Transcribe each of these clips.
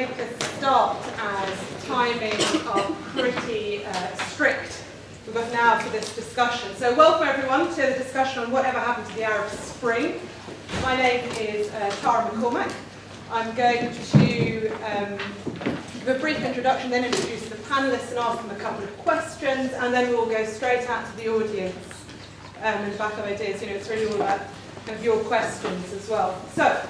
make a start as timing are pretty strict. We've got an hour for this discussion. So welcome everyone to the discussion on whatever happened to the Arab Spring. My name is Tara McCormack. I'm going to give a brief introduction, then introduce the panelists and ask them a couple of questions, and then we'll go straight out to the audience and back of ideas. You know, it's really all about kind of your questions as well. So,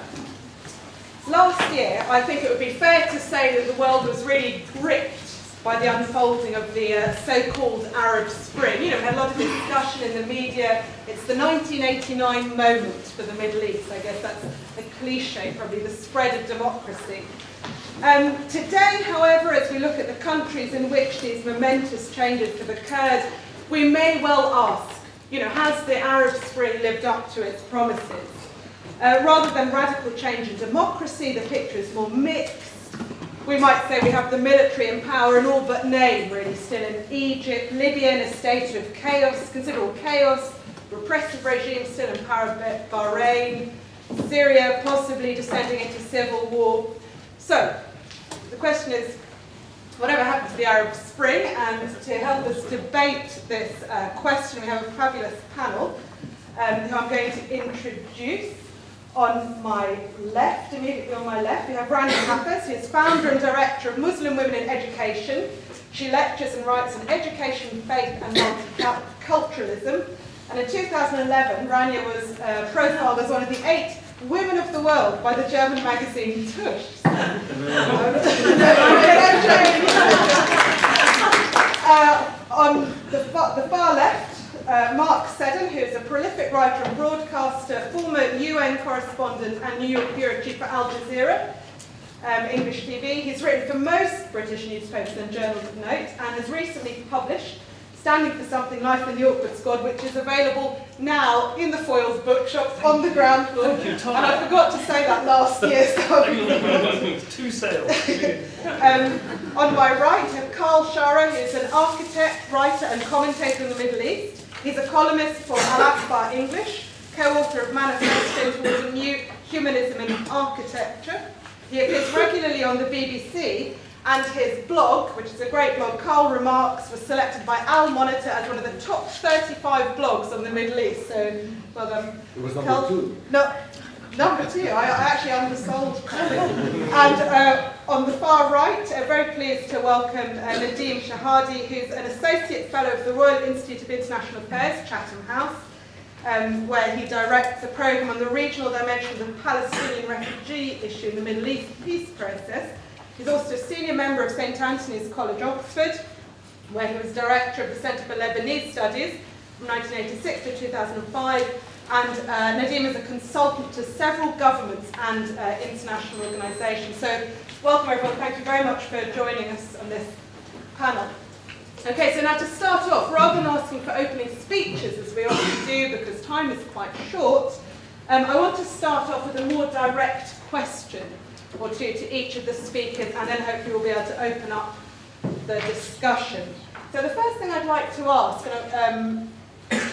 last year, I think it would be fair to say that the world was really gripped by the unfolding of the so-called Arab Spring. You know, we had a lot of discussion in the media. It's the 1989 moment for the Middle East. I guess that's a cliche, probably the spread of democracy. Today, however, as we look at the countries in which these momentous changes have occurred, we may well ask, you know, has the Arab Spring lived up to its promises? Rather than radical change in democracy, the picture is more mixed. We might say we have the military in power in all but name, really, still in Egypt, Libya in a state of chaos, considerable chaos, repressive regime still in power in Bahrain, Syria possibly descending into civil war. So, the question is, whatever happened to the Arab Spring? And to help us debate this question, we have a fabulous panel who I'm going to introduce. On my left, immediately on my left, we have Rania Hafez, who is founder and director of Muslim Women in Education. She lectures and writes on education, faith and multiculturalism. And in 2011, Rania was profiled as one of the 8 women of the world by the German magazine Tush. On the far left, Seddon, who is a prolific writer and broadcaster, former UN correspondent and New York bureau chief for Al Jazeera, English TV. He's written for most British newspapers and journals of note, and has recently published Standing for Something, Life in the Awkward Squad, which is available now in the Foyles bookshop on the ground floor. And I forgot to say that last year, so 2 sales. On my right, I have Karl Sharro, who is an architect, writer and commentator in the Middle East. He's a columnist for Al-Akbar English, co-author of Manifesto Towards a New Humanism in Architecture. He appears regularly on the BBC, and his blog, which is a great blog, Karl Remarked, was selected by Al Monitor as one of the top 35 blogs on the Middle East. So, well done. It was number 2. No, number 2. I actually undersold. And on the far right, very pleased to welcome Nadim Shehadi, who's an associate fellow of the Royal Institute of International Affairs, Chatham House, where he directs a programme on the regional dimension of the Palestinian refugee issue in the Middle East peace process. He's also a senior member of St Antony's College, Oxford, where he was director of the Centre for Lebanese Studies from 1986 to 2005. And Nadim is a consultant to several governments and international organisations. So welcome everyone, thank you very much for joining us on this panel. Okay, so now to start off, rather than asking for opening speeches, as we often do because time is quite short, I want to start off with a more direct question or two to each of the speakers, and then hopefully we'll be able to open up the discussion. So the first thing I'd like to ask,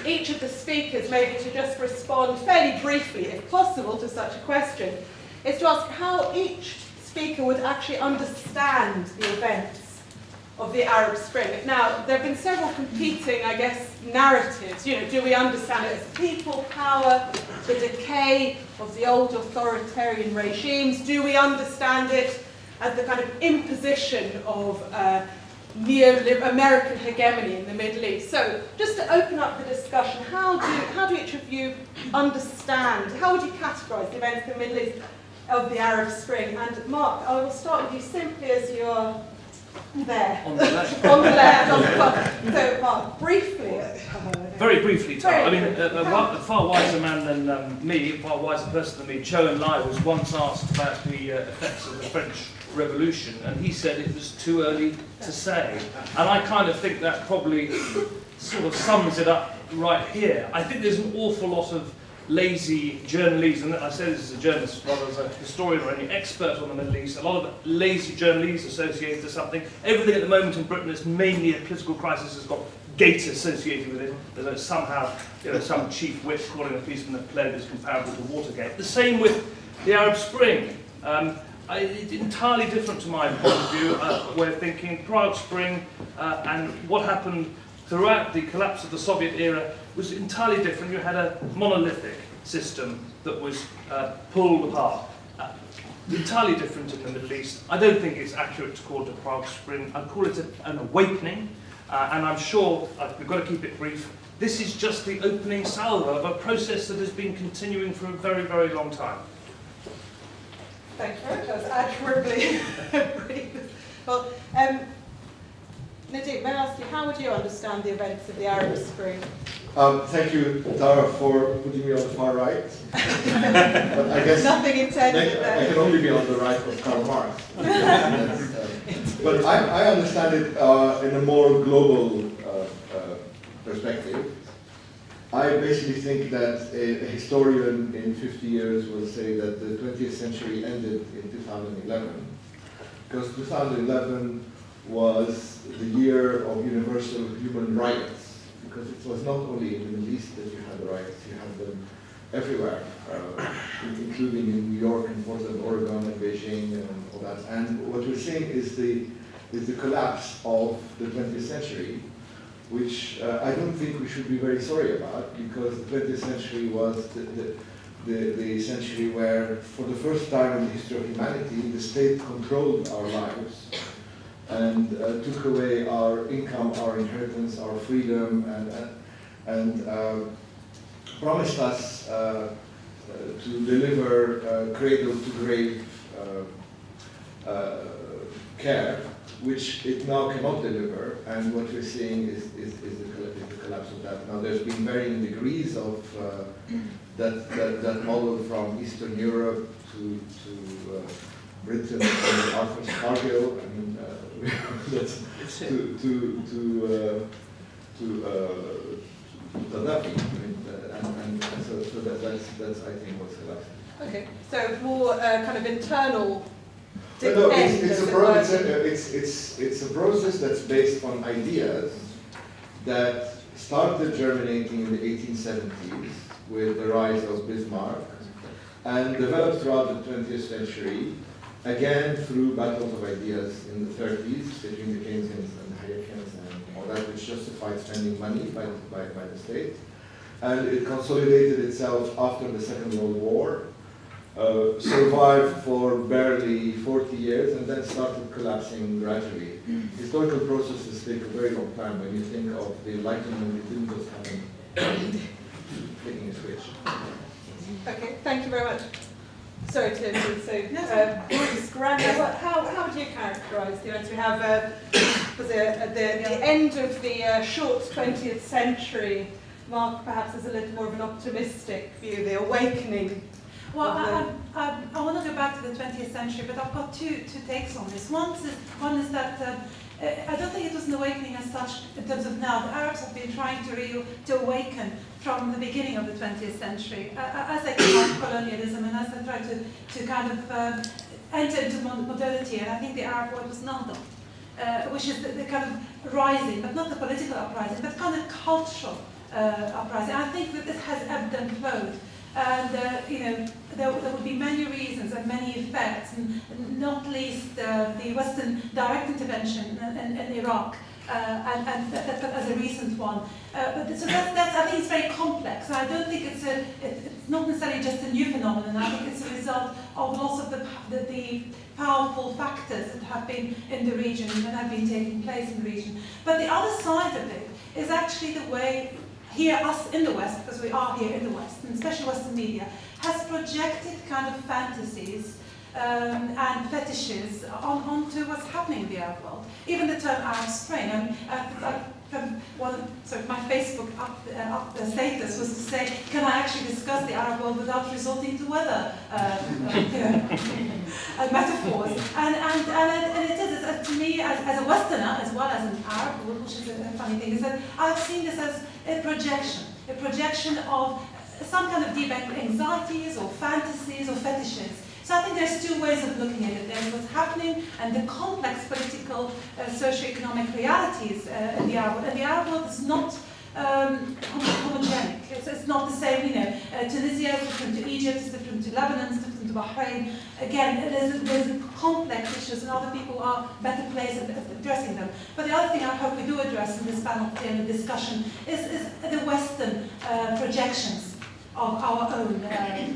each of the speakers maybe to just respond fairly briefly, if possible, to such a question, is to ask how each speaker would actually understand the events of the Arab Spring. Now, there have been several competing, I guess, narratives. You know, do we understand it as people power, the decay of the old authoritarian regimes? Do we understand it as the kind of imposition of neo-American hegemony in the Middle East? So, just to open up the discussion, how do each of you understand, how would you categorise the events of the Middle East of the Arab Spring? And Mark, I will start with you simply as you're there. On the left. On the left, on the front. So, Mark, briefly. Very briefly, Tara. I mean, a far wiser man than me, a far wiser person than me, Zhou Enlai, was once asked about the effects of the French Revolution, and he said it was too early to say. And I kind of think that probably sort of sums it up right here. I think there's an awful lot of lazy journalese, and I say this as a journalist rather as a historian or any expert on the Middle East, a lot of lazy journalese associated to something. Everything at the moment in Britain is mainly a political crisis has got gate associated with it. There's somehow, some chief whip calling a piece from the Pledge is comparable to Watergate. The same with the Arab Spring. it's entirely different to my point of view, way of thinking. Prague Spring and what happened throughout the collapse of the Soviet era was entirely different. You had a monolithic system that was pulled apart. Entirely different in the Middle East. I don't think it's accurate to call it a Prague Spring. I'd call it an awakening, and I'm sure, we've got to keep it brief, this is just the opening salvo of a process that has been continuing for a very, very long time. Thank you very much. That was admirably brief. Well, Nadim, may I ask you, how would you understand the events of the Arab Spring? Thank you, Tara, for putting me on the far right. But I guess nothing intended there. I can only be on the right of Karl Marx. But I understand it in a more global perspective. I basically think that a historian in 50 years will say that the 20th century ended in 2011, because 2011 was the year of universal human rights, because it was not only in the Middle East that you had the riots, you had them everywhere, including in New York and Portland, Oregon, and Beijing, and all that. And what we're seeing is the collapse of the 20th century, which I don't think we should be very sorry about, because the 20th century was the century where, for the first time in the history of humanity, the state controlled our lives and took away our income, our inheritance, our freedom, and promised us to deliver cradle-to-grave care, which it now cannot deliver, and what we're seeing is the collapse of that. Now, there's been varying degrees of that model, from Eastern Europe to Britain, and Arthur Cargill, I mean, to Gaddafi, and so that's I think what's collapsing. Okay, so more kind of internal. No, it's a process that's based on ideas that started germinating in the 1870s with the rise of Bismarck and developed throughout the 20th century, again through battles of ideas in the 30s between the Keynesians and Hayekians and all that, which justified spending money by the state. And it consolidated itself after the Second World War, survived for barely 40 years, and then started collapsing gradually. Historical processes take a very long time. When you think of the Enlightenment, it didn't just happen flicking a switch. Okay, thank you very much. Sorry to say, Bruce, Rania, how would you characterise the events? We have the end of the short 20th century, marked perhaps as a little more of an optimistic view, the awakening. Well, I want to go back to the 20th century, but I've got two takes on this. One is that I don't think it was an awakening as such in terms of now. The Arabs have been trying to awaken from the beginning of the 20th century, as they came out of colonialism and as they tried to kind of enter into modernity. And I think the Arab word was Nadim, which is the kind of rising, but not the political uprising, but kind of cultural uprising. I think that this has ebbed and flowed. And there would be many reasons and many effects, and not least the Western direct intervention in Iraq, and that as a recent one. So that's I think it's very complex. And I don't think it's not necessarily just a new phenomenon. I think it's a result of lots of the powerful factors that have been in the region and that have been taking place in the region. But the other side of it is actually the way here, us in the West, because we are here in the West, and especially Western media, has projected kind of fantasies and fetishes onto what's happening in the Arab world. Even the term Arab Spring. My Facebook status was to say, can I actually discuss the Arab world without resorting to weather metaphors? And it is, to me, as a Westerner, as well as an Arab, which is a funny thing, is that I've seen this as a projection of some kind of deep anxieties or fantasies or fetishes. So I think there's two ways of looking at it. There's what's happening and the complex political, socio-economic realities in the Arab world. And the Arab world is not homogenic. It's not the same, Tunisia is different to Egypt, it's different to Lebanon, it's different to Bahrain. Again, there's a issues and other people are better placed at addressing them. But the other thing I hope we do address in this panel in the discussion is the Western projections of our own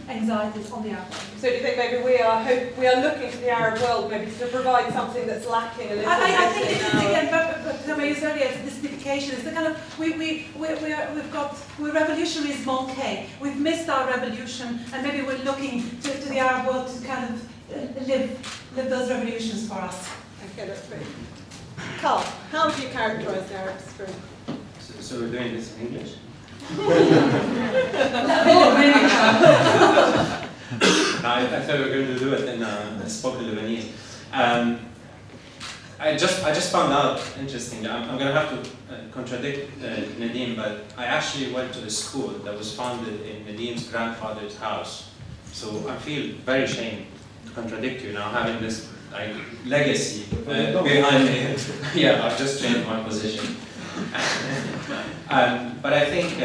anxieties on the Arab world. So do you think maybe we are looking to the Arab world maybe to provide something that's lacking a little bit? I think it is again, but I used earlier as mystification. It's the kind of we're revolutionaries manqué. We've missed our revolution, and maybe we're looking to the Arab world to kind of live those revolutions for us. Okay, that's great. Karl, how would you characterise the Arab Spring? So we're doing this in English? Oh, No, I thought we were going to do it in spoken Lebanese. I just found out, interestingly, I'm going to have to contradict Nadim, but I actually went to a school that was founded in Nadim's grandfather's house. So I feel very ashamed to contradict you now, having this legacy behind me. Yeah, I've just changed my position. But I think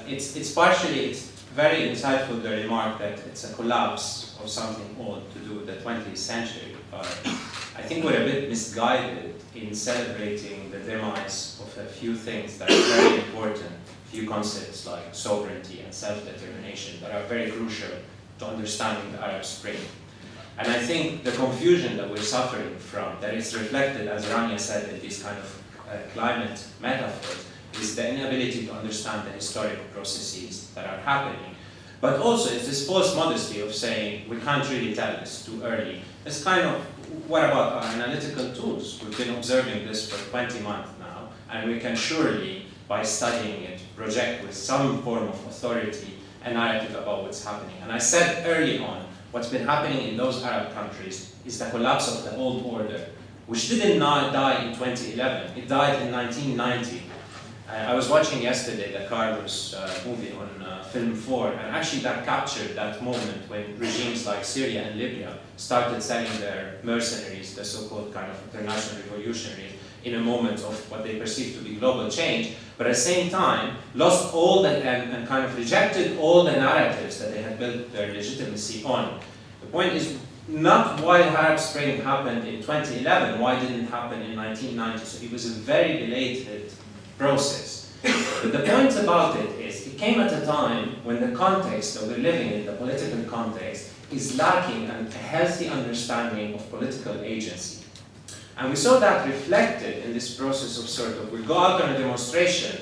it's very insightful, the remark that it's a collapse of something old to do with the 20th century. But I think we're a bit misguided in celebrating the demise of a few things that are very important, few concepts like sovereignty and self-determination that are very crucial to understanding the Arab Spring. And I think the confusion that we're suffering from, that is reflected, as Rania said, in these kind of climate metaphors, is the inability to understand the historical processes that are happening. But also it's this false modesty of saying we can't really tell this too early. It's kind of, what about our analytical tools? We've been observing this for 20 months now, and we can surely, by studying it, project with some form of authority a narrative about what's happening. And I said early on, what's been happening in those Arab countries is the collapse of the old order, which didn't die in 2011, it died in 1990. I was watching yesterday the Carlos movie on Film 4, and actually that captured that moment when regimes like Syria and Libya started selling their mercenaries, the so-called kind of international revolutionaries, in a moment of what they perceived to be global change, but at the same time lost all the, and kind of rejected all the narratives that they had built their legitimacy on. The point is not why the Arab Spring happened in 2011, why didn't it happen in 1990, so it was a very belated process. But the point about it is, it came at a time when the context that we're living in, the political context, is lacking a healthy understanding of political agency. And we saw that reflected in this process of sort of, we go out on a demonstration,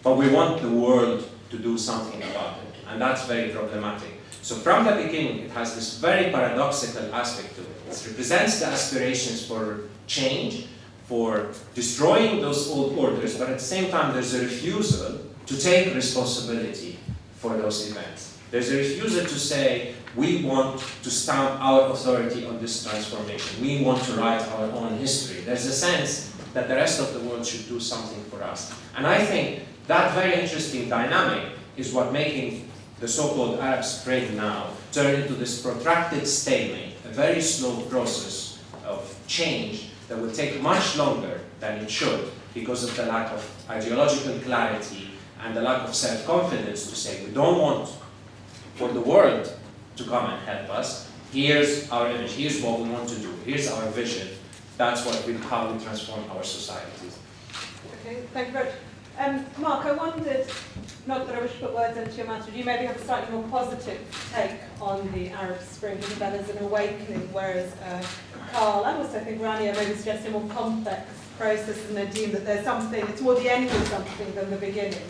but we want the world to do something about it. And that's very problematic. So from the beginning, it has this very paradoxical aspect to it. It represents the aspirations for change, for destroying those old orders, but at the same time there's a refusal to take responsibility for those events. There's a refusal to say, we want to stamp our authority on this transformation. We want to write our own history. There's a sense that the rest of the world should do something for us. And I think that very interesting dynamic is what making the so-called Arab Spring now turn into this protracted stalemate, a very slow process of change that will take much longer than it should because of the lack of ideological clarity and the lack of self-confidence to say, we don't want for the world to come and help us. Here's our image, here's what we want to do, here's our vision. That's how we transform our societies. Okay, thank you very much. Mark, I wondered, not that I wish to put words into your mouth, but you maybe have a slightly more positive take on the Arab Spring, given that as an awakening, whereas Karl, and also I think Rania maybe suggests a more complex process than Nadim, that there's something, it's more the end of something than the beginning.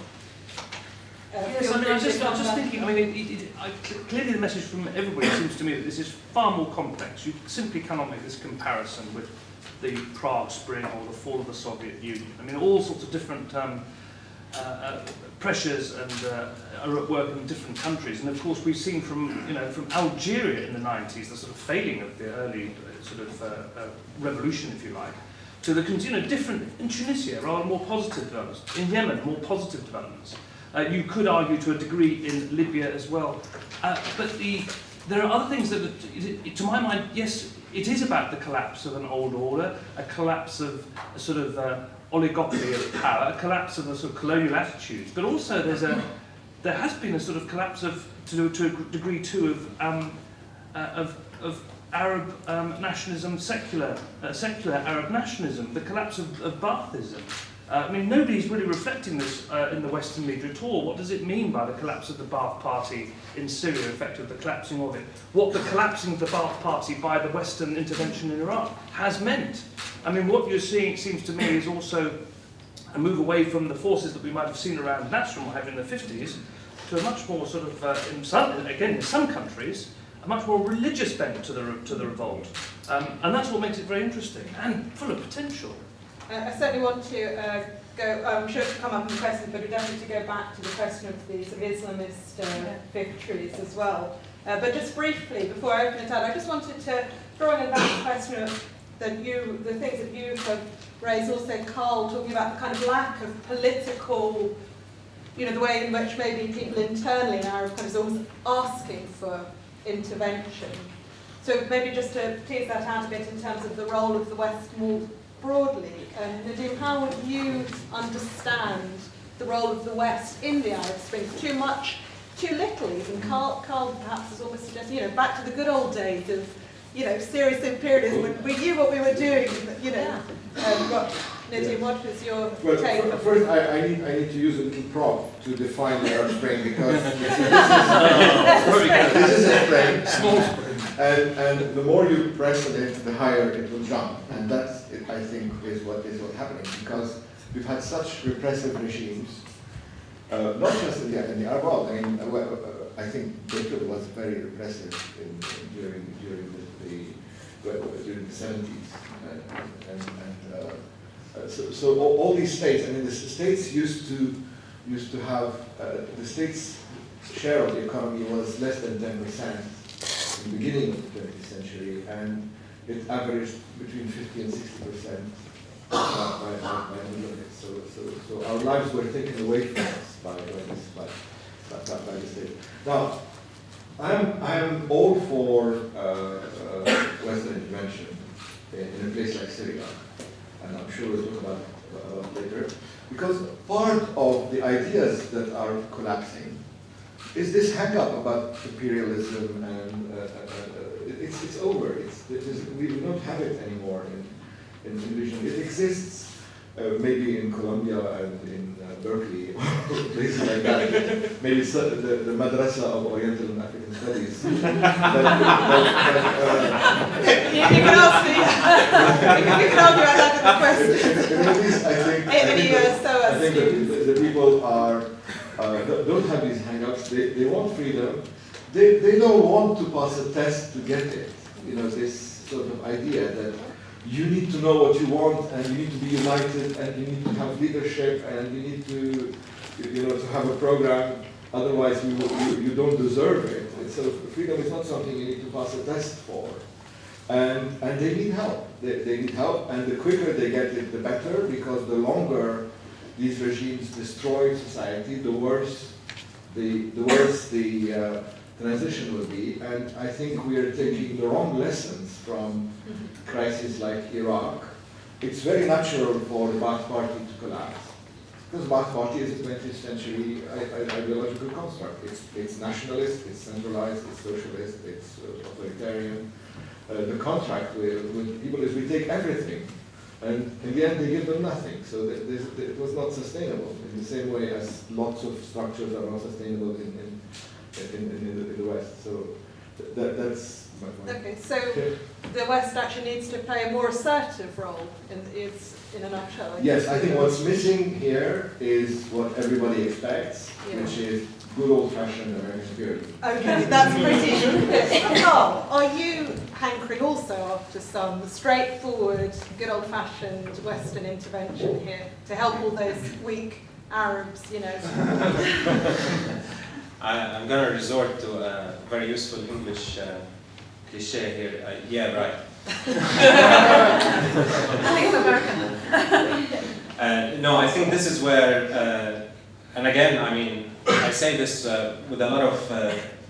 Yes, I mean, I'm just thinking, I mean, clearly the message from everybody seems to me that this is far more complex. You simply cannot make this comparison with the Prague Spring or the fall of the Soviet Union. I mean, all sorts of different pressures and are at work in different countries. And of course, we've seen from Algeria in the 90s, the sort of failing of the early sort of revolution, if you like, to the different in Tunisia, rather more positive developments. In Yemen, more positive developments. You could argue to a degree in Libya as well. But there are other things that, to my mind, yes, it is about the collapse of an old order, a collapse of a sort of oligopoly of power, a collapse of a sort of colonial attitudes, but also there has been a sort of collapse of, to a degree too, of Arab nationalism, secular Arab nationalism, the collapse of Baathism. I mean, nobody's really reflecting this in the Western media at all. What does it mean by the collapse of the Ba'ath Party in Syria, effectively the collapsing of it? What the collapsing of the Ba'ath Party by the Western intervention in Iraq has meant? I mean, what you're seeing, it seems to me, is also a move away from the forces that we might have seen around Nasser and what have you in the 50s to a much more sort of, in some countries, a much more religious bent to the revolt. And that's what makes it very interesting and full of potential. I certainly want to go, I'm sure it'll come up in the questions, but we definitely to go back to the question of the sort of Islamist victories as well. But just briefly, before I open it out, I just wanted to throw in another question of the things that you've raised, also Karl, talking about the kind of lack of political, the way in which maybe people internally in Arab countries are always asking for intervention. So maybe just to tease that out a bit in terms of the role of the West more broadly. Nadim, how would you understand the role of the West in the Arab Spring? Too much, too little even. Karl perhaps is almost suggesting, back to the good old days of, serious imperialism when we knew what we were doing, Nadim, what was your take? Well, first I need to use a little prop to define the Arab Spring because this is a spring. Small spring. And the more you press on it, the higher it will jump. And that's, I think, is what's happening because we've had such repressive regimes, not just in the Arab world. I mean, I think Britain was very repressive during the 70s. So all these states, I mean, the states used to have the states' share of the economy was less than 10% in the beginning of the 20th century, and it averaged between 50 and 60% by the middle of it. So our lives were taken away from us by the state. Now, I'm all for Western intervention in a place like Syria, and I'm sure we'll talk about later, because part of the ideas that are collapsing is this hang-up about imperialism, and it's over. We don't have it anymore in religion. It exists maybe in Colombia and in Berkeley, places like that. Maybe the Madrasa of Oriental and African Studies. You can argue about that in the question. At least I think the people don't have these hang-ups. They want freedom. They don't want to pass a test to get it. This sort of idea that you need to know what you want, and you need to be united, and you need to have leadership, and you need to, to have a program. Otherwise, you don't deserve it. And so freedom is not something you need to pass a test for. And they need help. They need help, and the quicker they get it, the better, because the longer these regimes destroy society, the worse the transition will be. And I think we are taking the wrong lessons from crises like Iraq. It's very natural for the Ba'ath Party to collapse, because the Ba'ath Party is a 20th century ideological construct. It's nationalist, it's centralized, it's socialist, it's authoritarian. The contract with people is we take everything, and in the end they give them nothing. So it was not sustainable in the same way as lots of structures are not sustainable in the West. So that's my point. Okay, so the West actually needs to play a more assertive role in a nutshell. Yes, I think what's missing here is what everybody expects, which is good old-fashioned American imperialism. Okay, that's pretty. Karl, are you hankering also after some straightforward, good old-fashioned Western intervention here to help all those weak Arabs, I'm going to resort to a very useful English cliche here. Yeah, right. I think it's American. No, I think this is where, and again, I mean, I say this with a lot of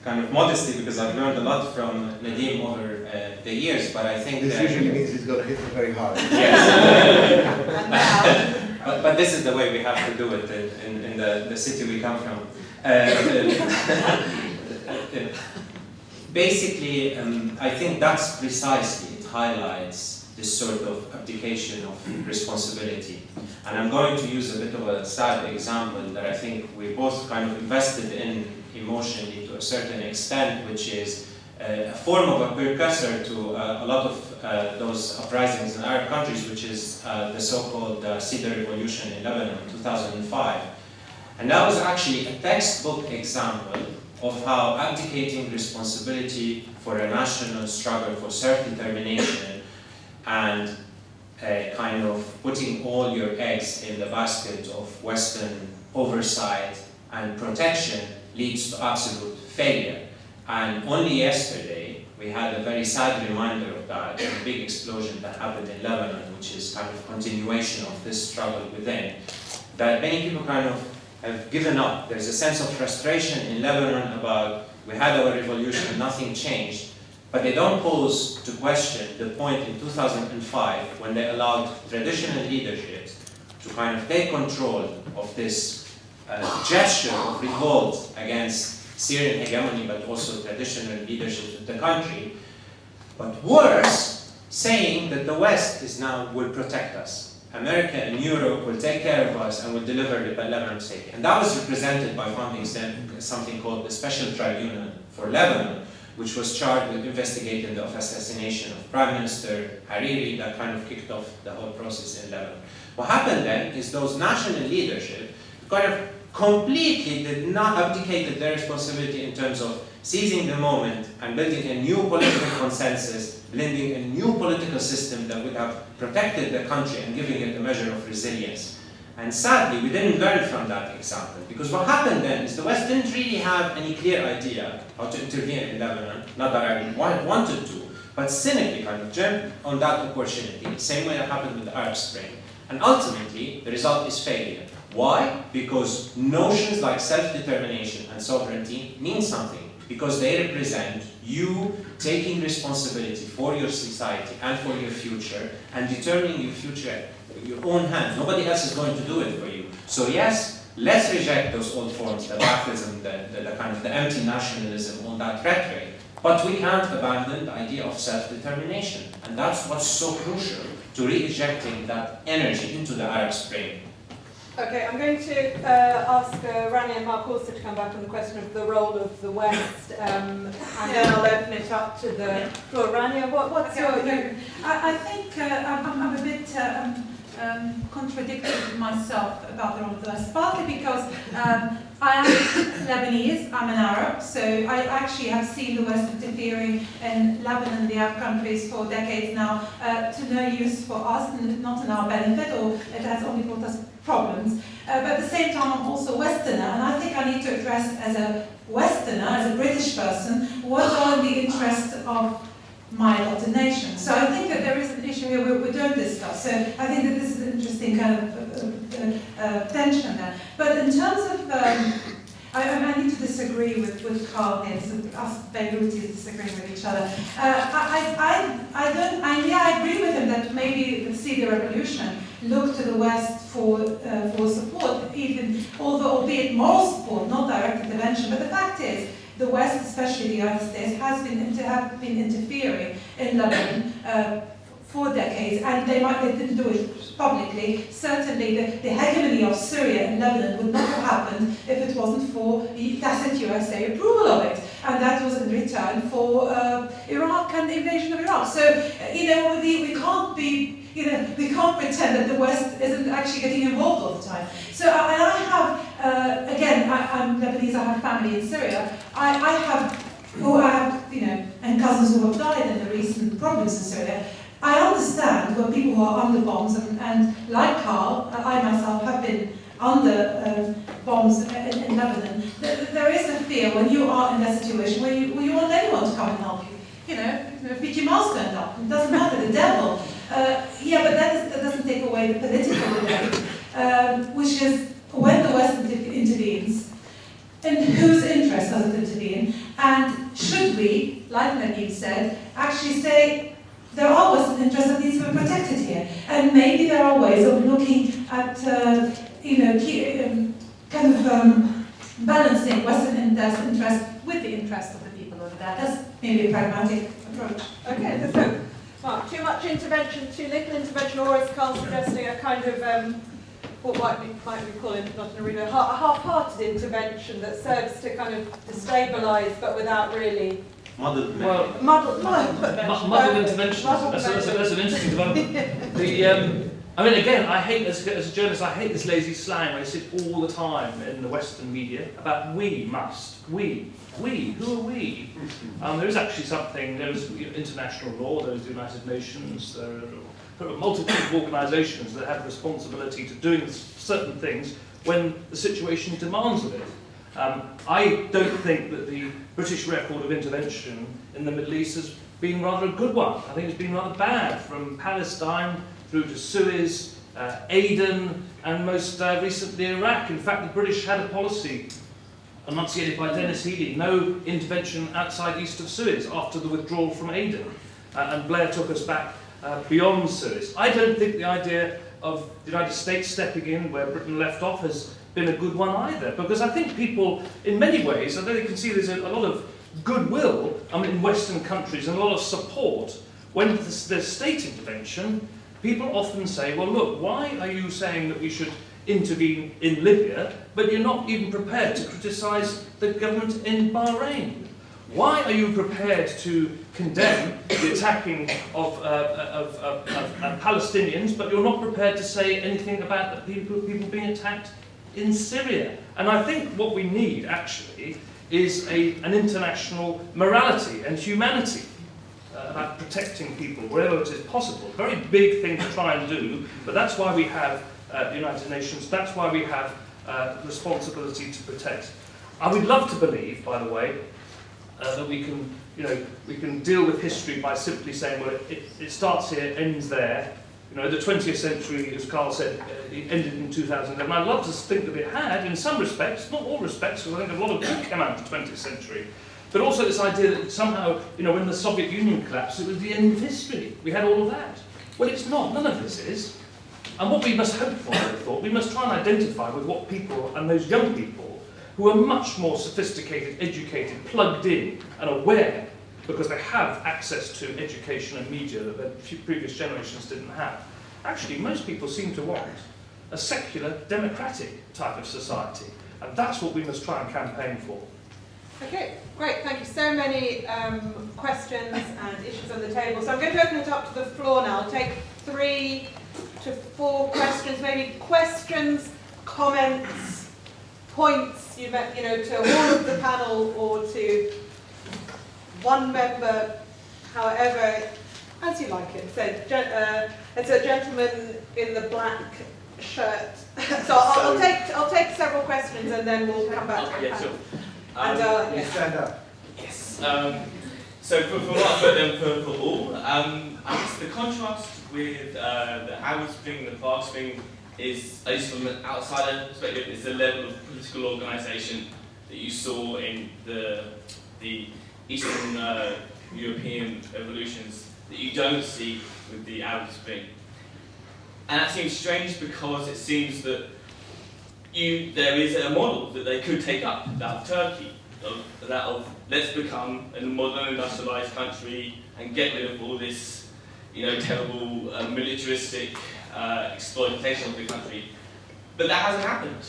kind of modesty because I've learned a lot from Nadim over the years, but I think this usually means he's going to hit me very hard. Yes. But this is the way we have to do it in the city we come from. basically, I think that's precisely, it highlights this sort of abdication of responsibility. And I'm going to use a bit of a sad example that I think we both kind of invested in emotionally to a certain extent, which is a form of a precursor to a lot of those uprisings in Arab countries, which is the so-called Cedar Revolution in Lebanon in 2005. And that was actually a textbook example of how abdicating responsibility for a national struggle for self-determination and kind of putting all your eggs in the basket of Western oversight and protection leads to absolute failure. And only yesterday, we had a very sad reminder of that, a big explosion that happened in Lebanon, which is kind of continuation of this struggle within, that many people kind of have given up. There's a sense of frustration in Lebanon about, we had our revolution, nothing changed, but they don't pose to question the point in 2005 when they allowed traditional leaderships to kind of take control of this gesture of revolt against Syrian hegemony, but also traditional leadership of the country. But worse, saying that the West is now will protect us. America and Europe will take care of us and will deliver Lebanon safely. And that was represented by founding something called the Special Tribunal for Lebanon, which was charged with investigating the assassination of Prime Minister Hariri that kind of kicked off the whole process in Lebanon. What happened then is those national leadership kind of completely did not abdicate their responsibility in terms of seizing the moment and building a new political consensus, blending a new political system that would have protected the country and giving it a measure of resilience. And sadly, we didn't learn from that example, because what happened then is the West didn't really have any clear idea how to intervene in Lebanon, not that I wanted to, but cynically kind of jumped on that opportunity, same way that happened with the Arab Spring. And ultimately, the result is failure. Why? Because notions like self-determination and sovereignty mean something, because they represent you taking responsibility for your society and for your future and determining your future with your own hands. Nobody else is going to do it for you. So yes, let's reject those old forms, the Ba'athism, the kind of the empty nationalism, all that rhetoric. But we can't abandon the idea of self-determination. And that's what's so crucial to re-ejecting that energy into the Arab Spring. Okay, I'm going to ask Rania and Mark also to come back on the question of the role of the West, and then I'll open it up to the floor. Rania, what's your view? I think I'm a bit contradicting myself about the role of the West, partly because I am Lebanese, I'm an Arab, so I actually have seen the West interfering in Lebanon and the Arab countries for decades now, to no use for us, and not in our benefit, or it has only brought us problems. But at the same time, I'm also a Westerner, and I think I need to address as a Westerner, as a British person, what are the interests of my adopted nation. So I think that there is an issue here we don't discuss. So I think that this is an interesting kind of tension there. But in terms of, I need to disagree with Karl here. So us Beirutis disagreeing with each other. I agree with him that maybe the Syria revolution looked to the West for support, even although albeit moral support, not direct intervention. But the fact is, the West, especially the United States, have been interfering in Lebanon for decades, and they didn't do it publicly. Certainly, the hegemony of Syria and Lebanon would not have happened if it wasn't for the tacit USA approval of it, and that was in return for Iraq and the invasion of Iraq. So, we can't be. We can't pretend that the West isn't actually getting involved all the time. So, and I have, again, I'm Lebanese, I have family in Syria. I have, and cousins who have died in the recent problems in Syria. I understand when people who are under bombs, and like Karl, I myself have been under bombs in Lebanon. There is a fear when you are in that situation where you want anyone to come and help you. If Mickey Mouse turned up, it doesn't matter, the devil. But that doesn't take away the political debate, which is when the West intervenes, in whose interest does it intervene, and should we, like Nadim said, actually say there are Western interests that need to be protected here, and maybe there are ways of looking at, balancing Western interest with the interest of the people of over that. That's maybe a pragmatic approach. Okay, so Mark, too much intervention, too little intervention, or is Karl suggesting a kind of what might we call it, not in a reader, a half-hearted intervention that serves to kind of destabilise, but without really Muddled interventions. That's an interesting development. I mean, again, I hate, as a journalist, I hate this lazy slang I see all the time in the Western media about we must, we, who are we? There is actually something, there is international law, there is the United Nations, there are multiple organisations that have responsibility to doing certain things when the situation demands of it. I don't think that the British record of intervention in the Middle East has been rather a good one. I think it's been rather bad, from Palestine through to Suez, Aden, and most recently Iraq. In fact, the British had a policy enunciated by Dennis Healey, no intervention outside east of Suez after the withdrawal from Aden. And Blair took us back beyond Suez. I don't think the idea of the United States stepping in where Britain left off has been a good one either, because I think people, in many ways, I think you can see there's a lot of goodwill in Western countries and a lot of support. When there's state intervention, people often say, well, look, why are you saying that we should intervene in Libya, but you're not even prepared to criticise the government in Bahrain? Why are you prepared to condemn the attacking of Palestinians, but you're not prepared to say anything about the people being attacked in Syria? And I think what we need, actually, is an international morality and humanity about protecting people wherever it is possible. Very big thing to try and do, but that's why we have the United Nations, that's why we have responsibility to protect. I would love to believe, by the way, that we can deal with history by simply saying, well, it starts here, ends there. The 20th century, as Karl said, it ended in 2011. I'd love to think that it had, in some respects, not all respects, because I think a lot of good came out of the 20th century. But also this idea that somehow, when the Soviet Union collapsed, it was the end of history. We had all of that. Well, it's not. None of this is. And what we must hope for, I thought, we must try and identify with what people, and those young people, who are much more sophisticated, educated, plugged in, and aware, because they have access to education and media that the previous generations didn't have. Actually, most people seem to want a secular, democratic type of society. And that's what we must try and campaign for. Okay, great. Thank you. So many questions and issues on the table. So I'm going to open it up to the floor now. I'll take 3 to 4 questions, maybe questions, comments, points, to all of the panel or to one member, however, as you like it. So it's a gentleman in the black shirt. So I'll take several questions and then we'll come back. Yeah, sure. And Stand up. Yes. So for what, but then for all, I guess the contrast with the Arab Spring, the Prague Spring, is, at least from an outsider perspective, is the level of political organisation that you saw in the Eastern European revolutions that you don't see with the Arab Spring. And that seems strange because it seems that there is a model that they could take up, that of Turkey, that of let's become a modern industrialised country and get rid of all this, terrible militaristic exploitation of the country. But that hasn't happened.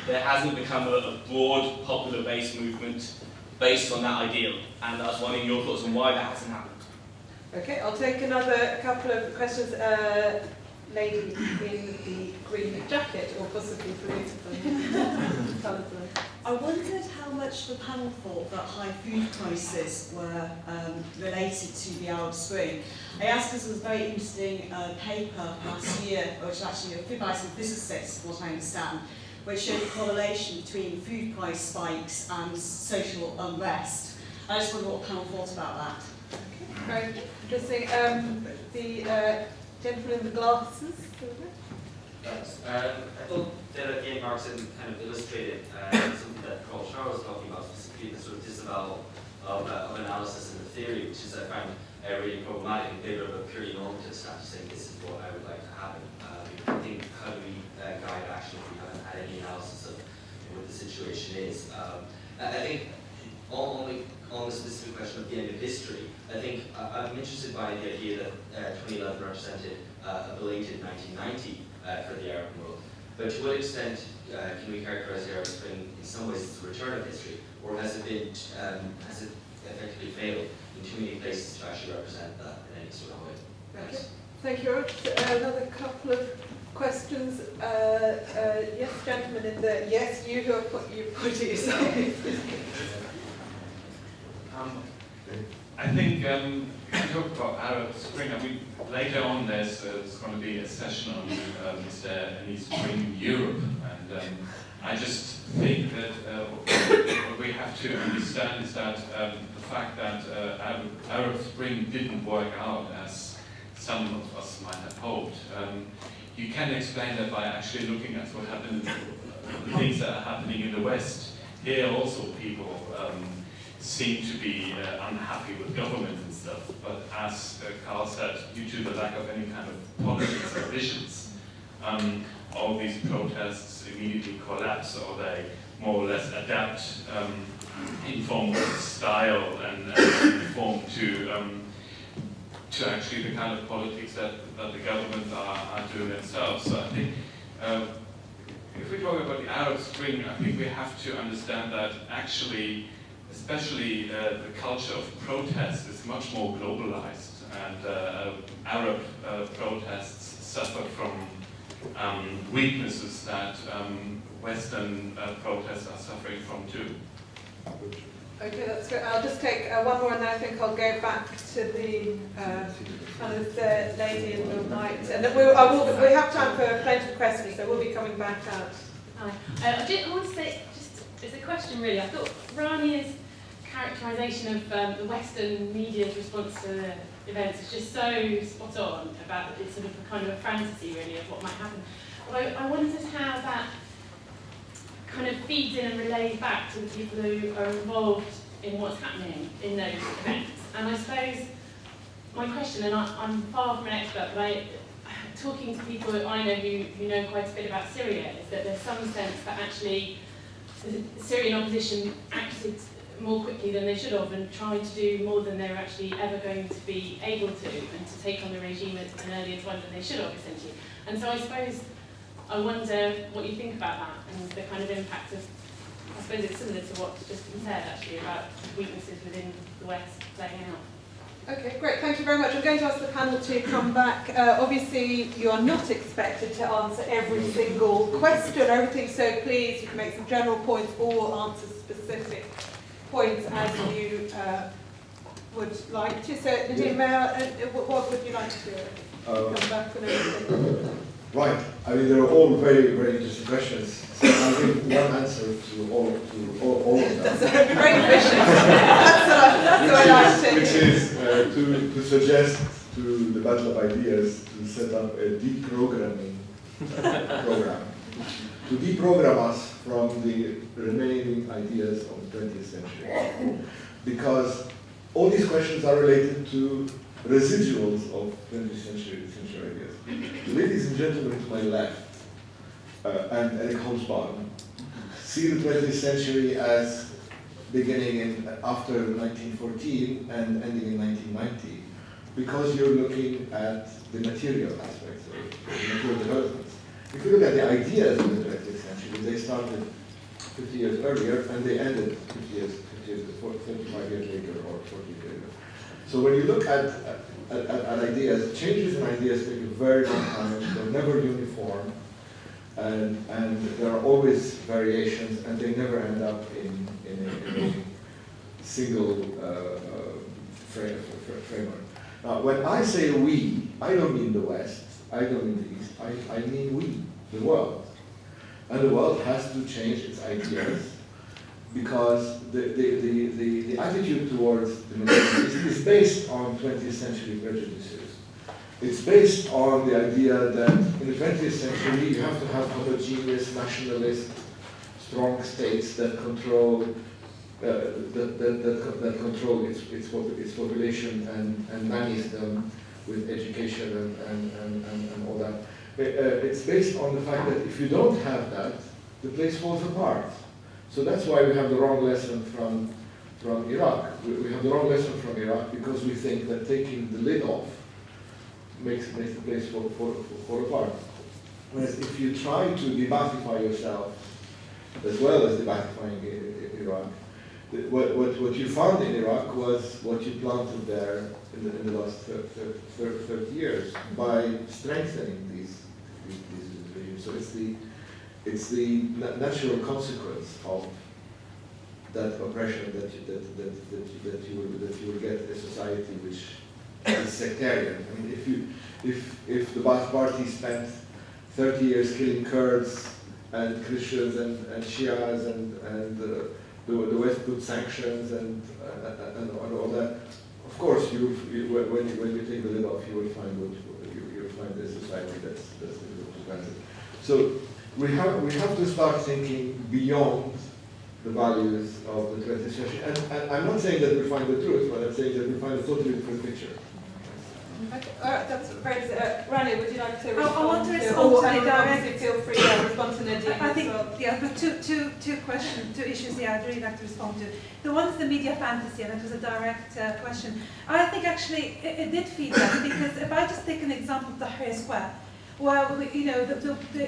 There hasn't become a broad popular base movement based on that ideal, and I was wondering your thoughts on why that hasn't happened. okay, I'll take a couple of questions. Lady in the green jacket, or possibly blue. I wondered how much the panel thought that high food prices were related to the Arab Spring. I asked because there was a very interesting paper last year, which actually by some physicists, what I understand, which showed a correlation between food price spikes and social unrest. I just wonder what the panel thought about that. Okay, very interesting. The gentleman in the glasses. Thanks. I thought that again Marxism kind of illustrated something that Karl Sharro was talking about, specifically the sort of disavowal of analysis in the theory, which is I find really problematic in favor of a purely normative status, saying this is what I would like to happen. I think how do we guide action if we haven't had any analysis of what the situation is? I think on the specific question of the end of history, I think I'm interested by the idea that 2011 represented a belated 1990 for the Arab world. But to what extent can we characterize the Arab Spring in some ways as a return of history, or has it effectively failed in too many places to actually represent that in any sort of way? Thanks. Thank you. Another couple of questions. Yes, gentlemen in the yes, you who have put it yourself. I think if you talk about Arab Spring, I mean, later on there's going to be a session on is there any spring in Europe, and I just think that what we have to understand is that the fact that Arab Spring didn't work out as some of us might have hoped. You can explain that by actually looking at what happened, the things that are happening in the West. Here also people seem to be unhappy with government and stuff, but as Karl said, due to the lack of any kind of politics or visions, all these protests immediately collapse, or they more or less adapt in form of style and form to actually the kind of politics that the government are doing themselves. So I think if we talk about the Arab Spring, I think we have to understand that actually, especially the culture of protest is much more globalized, and Arab protests suffer from weaknesses that Western protests are suffering from too. Okay, that's good. I'll just take one more, and then I think I'll go back to the kind of the lady in the white. And then we have time for plenty of questions, so we'll be coming back out. Hi. I want to say, just as a question really, I thought Rania's characterisation of the Western media's response to the events is just so spot on about it's sort of a kind of a fantasy really of what might happen. But I wondered how that kind of feeds in and relays back to the people who are involved in what's happening in those events. And I suppose my question, and I'm far from an expert, but talking to people that I know who know quite a bit about Syria, is that there's some sense that actually the Syrian opposition acted more quickly than they should have and tried to do more than they were actually ever going to be able to, and to take on the regime at an earlier time than they should have, essentially. And so I suppose I wonder what you think about that and the kind of impact of, I suppose it's similar to what's just been said actually about weaknesses within the West playing out. Okay, great. Thank you very much. I'm going to ask the panel to come back. Obviously, you are not expected to answer every single question, everything, so please, you can make some general points or answer specific points as you would like to. So, Nadim, what would you like to come back with everything? Right. I mean, they're all very, very interesting questions. So I'll give one answer to all of them. That's very efficient. That's what I like to Which is to suggest to the Battle of Ideas to set up a deprogramming program. To deprogram us from the remaining ideas of the 20th century. Because all these questions are related to residuals of 20th century ideas. Ladies and gentlemen to my left, and Eric Hobsbawm, see the 20th century as beginning after 1914 and ending in 1990, because you're looking at the material aspects of the material developments. If you look at the ideas of the 20th century, they started 50 years earlier and they ended 35 years later or 40 years later. So when you look at ideas, changes in ideas take a very long time, they're never uniform, and there are always variations, and they never end up in a single framework. Now, when I say we, I don't mean the West, I don't mean the East, I mean we, the world. And the world has to change its ideas, because the attitude towards the Middle East is based on 20th century prejudices. It's based on the idea that in the 20th century you have to have homogeneous, nationalist, strong states that control that control its population and manage them with education and all that. It's based on the fact that if you don't have that, the place falls apart. So that's why we have the wrong lesson from from Iraq. We have the wrong lesson from Iraq because we think that taking the lid off makes the place fall apart. Whereas if you try to debathify yourself as well as debathifying Iraq, what you found in Iraq was what you planted there in the last 30 years by strengthening these regimes. So it's the natural consequence of that oppression that you will get a society which is sectarian. I mean, if the Ba'ath Party spent 30 years killing Kurds and Christians and Shias and the West put sanctions and all that, of course, when you take the lid off, you will find a society that's difficult to grasp. So we have to start thinking beyond the values of the 20th century. And I'm not saying that we'll find the truth, but I'm saying that we'll find a totally different picture. Okay. That's great. Rania, would you like to respond? I want to respond to the direct. Feel free to respond to Nadim. I think, well. yeah, but two issues here I'd really like to respond to. The one is the media fantasy, and it was a direct question. I think actually it did feed that, because if I just take an example of Tahrir Square, where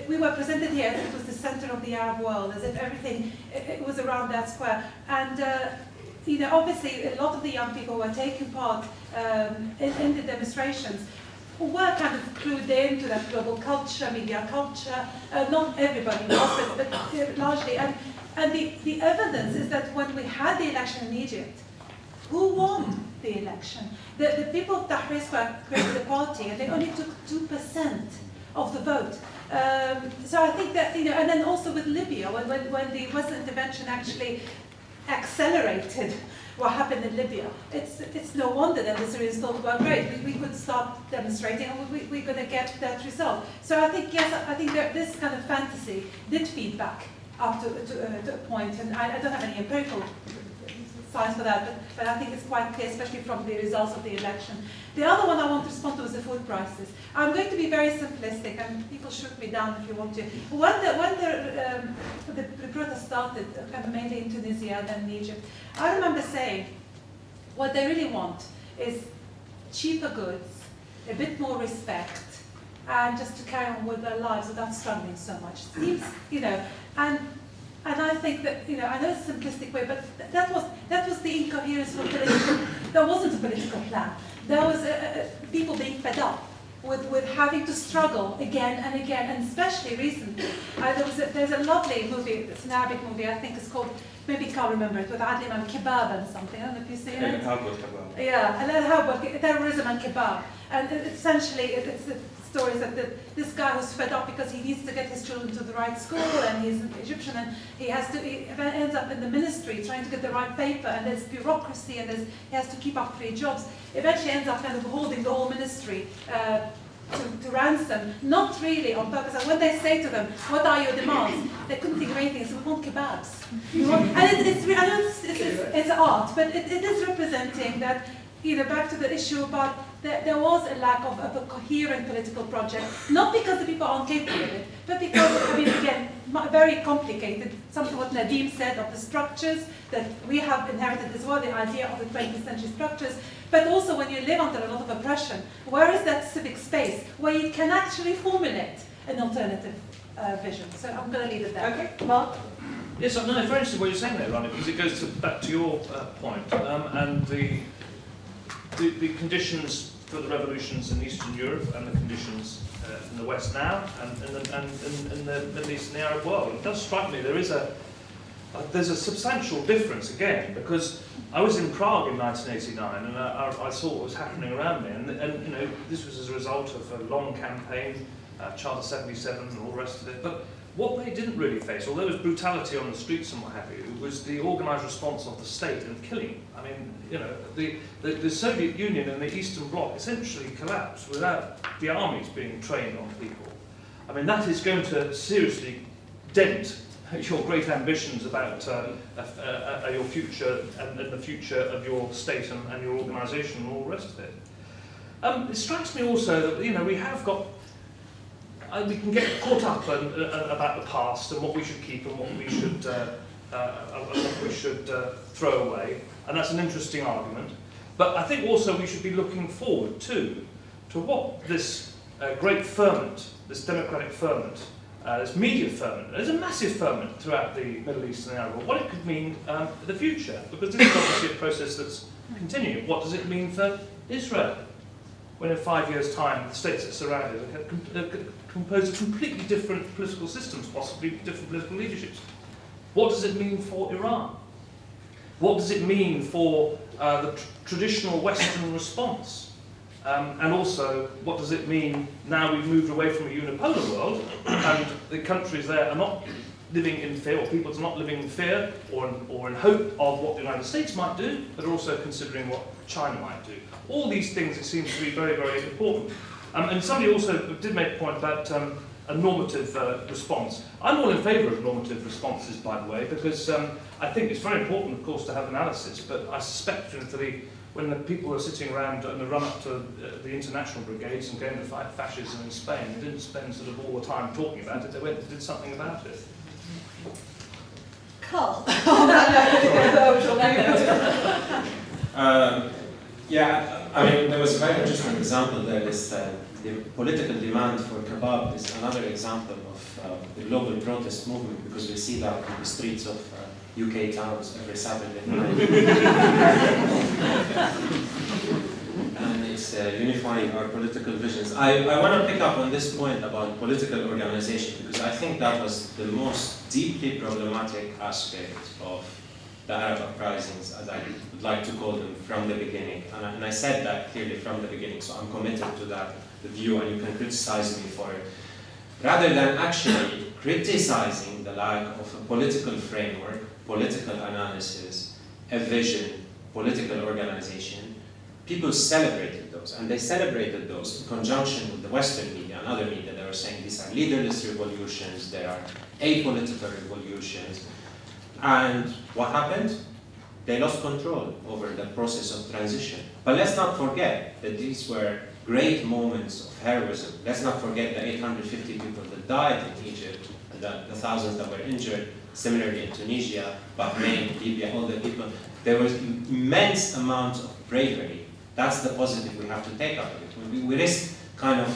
we were presented here as it was the center of the Arab world, as if everything it was around that square, and obviously a lot of the young people who were taking part in the demonstrations were kind of clued into that global culture, media culture. Not everybody was, but largely. And the evidence is that when we had the election in Egypt, who won the election? The people of Tahrir Square created a party, and they only took 2% of the vote. So I think that, and then also with Libya, when the Western intervention actually accelerated what happened in Libya, it's no wonder that the Syrians thought, well, great, we could start demonstrating and we're going to get that result. So I think, yes, I think that this kind of fantasy did feed back up to a point, and I don't have any empirical science for that, but I think it's quite clear, especially from the results of the election. The other one I want to respond to is the food prices. I'm going to be very simplistic, and people shoot me down if you want to. When the protest started, kind of mainly in Tunisia and then in Egypt, I remember saying, what they really want is cheaper goods, a bit more respect, and just to carry on with their lives without struggling so much. Seems, and I think that, I know it's a simplistic way, but that was the incoherence of political. There wasn't a political plan. There was people being fed up with having to struggle again and again, and especially recently. There's a lovely movie, it's an Arabic movie, I think it's called, maybe Karl remember it, with Adlim and Kebab and something. I don't know if you've seen it. Yeah, and then how about terrorism and kebab? And essentially, it's the story is that this guy was fed up because he needs to get his children to the right school, and he's an Egyptian, and he ends up in the ministry trying to get the right paper, and there's bureaucracy, and he has to keep up 3 jobs. Eventually ends up kind of holding the whole ministry to ransom, not really on purpose. And when they say to them, what are your demands? They couldn't think of anything, so we want kebabs. It's art, but it is representing that, back to the issue about there was a lack of a coherent political project, not because the people aren't capable of it, but because, again, very complicated, something what Nadim said of the structures that we have inherited as well, the idea of the 20th century structures, but also when you live under a lot of oppression, where is that civic space where you can actually formulate an alternative vision? So I'm going to leave it there. Okay, Mark? Yes, no, it's very interesting what you're saying there, Rania, because it goes back to your point, and the conditions for the revolutions in Eastern Europe and the conditions in the West now and in the Middle East and the Arab world. It does strike me there's a substantial difference again, because I was in Prague in 1989 and I saw what was happening around me, and this was as a result of a long campaign, Charter 77 and all the rest of it. But what they didn't really face, although there was brutality on the streets and what have you, was the organised response of the state and killing. I mean, the Soviet Union and the Eastern Bloc essentially collapsed without the armies being trained on people. I mean, that is going to seriously dent your great ambitions about your future and the future of your state and your organisation and all the rest of it. It strikes me also that we have got. We can get caught up about the past and what we should keep and what we should we should throw away, and that's an interesting argument. But I think also we should be looking forward too to what this great ferment, this democratic ferment, this media ferment, there's a massive ferment throughout the Middle East and the Arab world, what it could mean for the future, because this is obviously a process that's continuing. What does it mean for Israel? When in 5 years' time the states that surround it compose of completely different political systems, possibly different political leaderships. What does it mean for Iran? What does it mean for the traditional Western response? And also, what does it mean now we've moved away from a unipolar world and the countries there are not living in fear, or people are not living in fear or in hope of what the United States might do, but are also considering what China might do. All these things, it seems to be very, very important. And somebody also did make a point about a normative response. I'm all in favour of normative responses, by the way, because I think it's very important, of course, to have analysis, but I suspect when the people are sitting around in the run-up to the international brigades and going to fight fascism in Spain, they didn't spend sort of all the time talking about it, they went and did something about it. Karl. Yeah, I mean, there was a very interesting example there. The political demand for kebab is another example of the global protest movement, because we see that in the streets of UK towns every Saturday night. And it's unifying our political visions. I want to pick up on this point about political organization, because I think that was the most deeply problematic aspect of the Arab uprisings, as I would like to call them, from the beginning. And I said that clearly from the beginning, so I'm committed to that view, and you can criticize me for it. Rather than actually criticizing the lack of a political framework, political analysis, a vision, political organization, people celebrated those. And they celebrated those in conjunction with the Western media and other media. They were saying these are leaderless revolutions, there are apolitical revolutions. And what happened? They lost control over the process of transition. But let's not forget that these were great moments of heroism. Let's not forget the 850 people that died in Egypt, the thousands that were injured. Similarly in Tunisia, Bahrain, Libya, all the people. There was immense amounts of bravery. That's the positive we have to take out of it. We risk kind of